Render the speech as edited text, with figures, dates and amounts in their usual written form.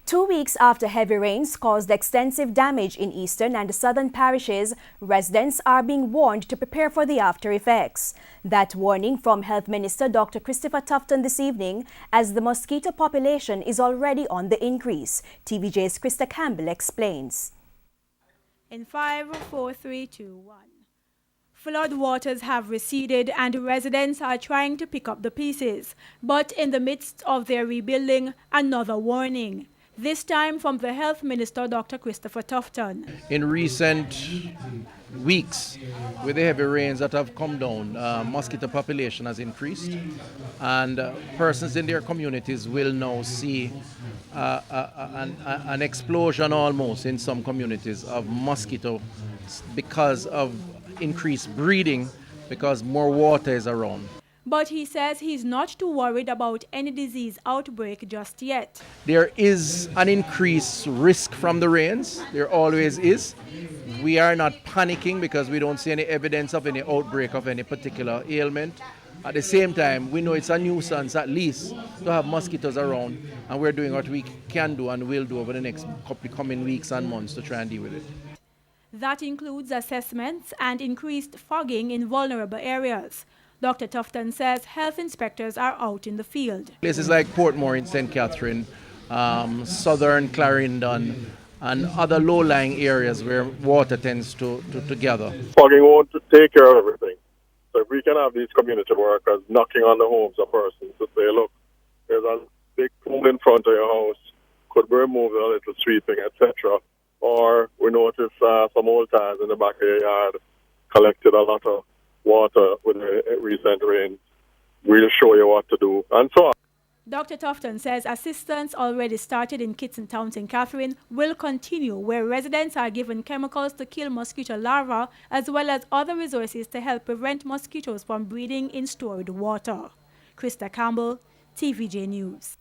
2 weeks after heavy rains caused extensive damage in eastern and southern parishes, residents are being warned to prepare for the after effects. That warning from Health Minister Dr. Christopher Tufton this evening, as the mosquito population is already on the increase. TVJ's Krista Campbell explains. In 5, 4, 3, 2, 1. Flood waters have receded and residents are trying to pick up the pieces. But in the midst of their rebuilding, another warning. This time from the Health Minister, Dr. Christopher Tufton. In recent weeks, with the heavy rains that have come down, mosquito population has increased, and persons in their communities will now see an explosion almost in some communities of mosquito because of increased breeding, because more water is around. But he says he's not too worried about any disease outbreak just yet. There is an increased risk from the rains. There always is. We are not panicking because we don't see any evidence of any outbreak of any particular ailment. At the same time, we know it's a nuisance at least to have mosquitoes around, and we're doing what we can do and will do over the next coming weeks and months to try and deal with it. That includes assessments and increased fogging in vulnerable areas. Dr. Tufton says health inspectors are out in the field. Places like Portmore in St. Catherine, southern Clarendon, and other low-lying areas where water tends to gather. Fogging won't take care of everything. So if we can have these community workers knocking on the homes of persons to say, look, there's a big pool in front of your house, could we remove a little sweeping, etc. Or we notice some old tires in the back of your yard collected a lot of water with the recent rain. We'll show you what to do, and so on. Dr. Tufton says assistance already started in Kitson Town, St. Catherine, will continue, where residents are given chemicals to kill mosquito larvae, as well as other resources to help prevent mosquitoes from breeding in stored water. Krista Campbell, TVJ News.